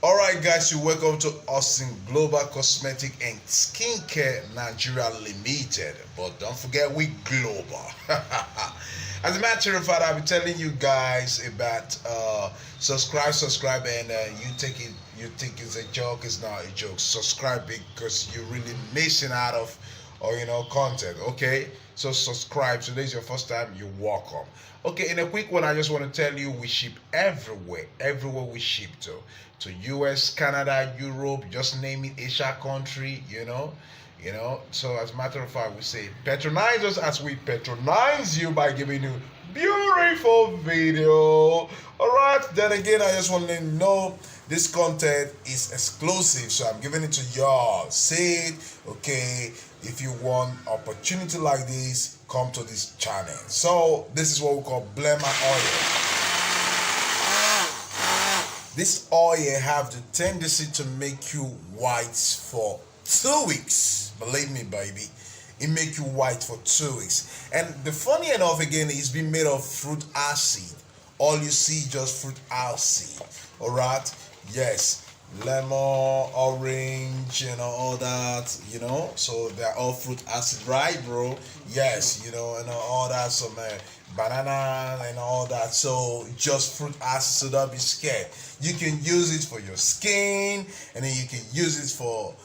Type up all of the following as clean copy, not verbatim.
Alright guys, you welcome to Austin Global Cosmetic and Skincare Nigeria Limited. But don't forget we global. As a matter of fact, I'll be telling you guys about subscribe and you think it's a joke, it's not a joke. Subscribe because you're really missing out of content. Okay? So subscribe. Today's your first time, you're welcome. Okay, in a quick one, I just want to tell you we ship everywhere. Everywhere we ship to US, Canada, Europe, just name it, Asia country, So as a matter of fact, we say patronize us as we patronize you by giving you beautiful video. Alright, then again, I just want to let you know this content is exclusive, so I'm giving it to y'all. See it, okay? If you want opportunity like this, come to this channel. So this is what we call Blema Oil. This oil have the tendency to make you white for 2 weeks. Believe me, baby. It make you white for 2 weeks. And the funny enough, again, it's been made of fruit acid. All you see just fruit acid. Alright? Yes. Lemon, orange, all that, So they're all fruit acid, right, bro? Yes, and all that, some banana and all that. So just fruit acid, so don't be scared. You can use it for your skin, and then you can use it for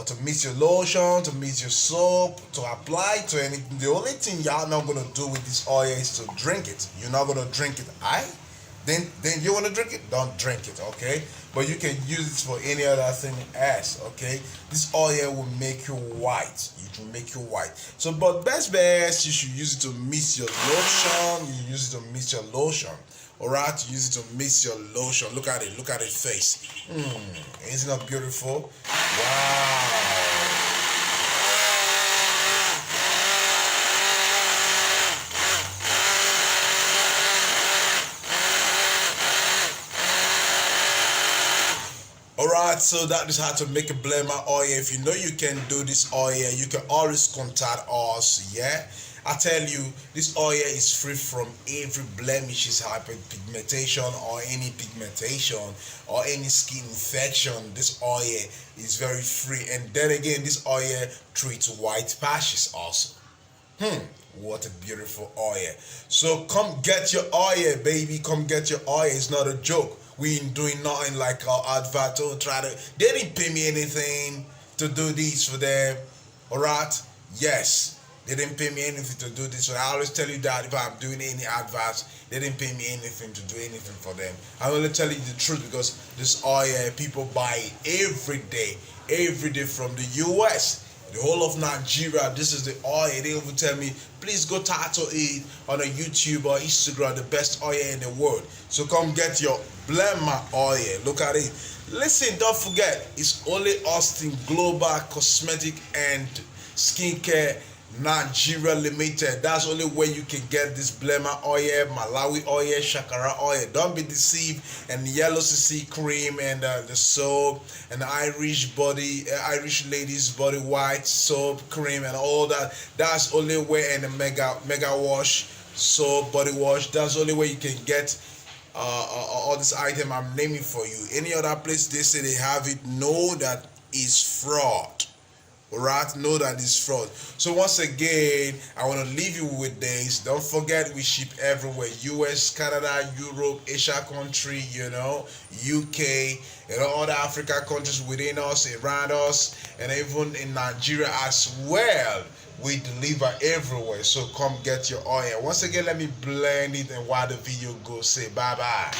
to mix your lotion, to mix your soap, to apply to anything. The only thing y'all not gonna do with this oil is to drink it. You're not gonna drink it, Then you want to drink it? Don't drink it, okay? But you can use it for any other thing else, okay? This oil will make you white. It will make you white. So, but best, you should use it to mix your lotion. You use it to mix your lotion. Alright, use it to mix your lotion. Look at it. Look at its face. Isn't that beautiful? Wow. Alright, so that is how to make a Blema oil. If you know you can do this oil, you can always contact us, yeah? I tell you, this oil is free from every blemishes, hyperpigmentation or any pigmentation or any skin infection. This oil is very free. And then again, this oil treats white patches also. What a beautiful oil. So come get your oil, baby. Come get your oil. It's not a joke. We ain't doing nothing like our advert. They didn't pay me anything to do this for them. Alright? Yes. They didn't pay me anything to do this. So I always tell you that if I'm doing any adverts, they didn't pay me anything to do anything for them. I'm only telling you the truth because this oil, people buy it every day from the US. The whole of Nigeria, this is the oil. They even tell me, please go title it on a YouTube or Instagram, the best oil in the world. So come get your Blema oil. Look at it. Listen, don't forget, it's only Austin Global Cosmetic and Skincare Nigeria Limited. That's only where you can get this Blema oil, Malawi oil, Shakara oil. Don't be deceived. And the yellow CC cream and the soap and the Irish ladies body white soap cream and all that. That's only where, and the mega wash soap body wash. That's only where you can get all this item I'm naming for you. Any other place they say they have it, know that is fraud. Alright, know that it's fraud. So once again, I want to leave you with this. Don't forget we ship everywhere. US, Canada, Europe, Asia country, UK, and all the Africa countries within us, around us, and even in Nigeria as well. We deliver everywhere. So come get your oil. Once again, let me blend it, and while the video goes, say bye-bye.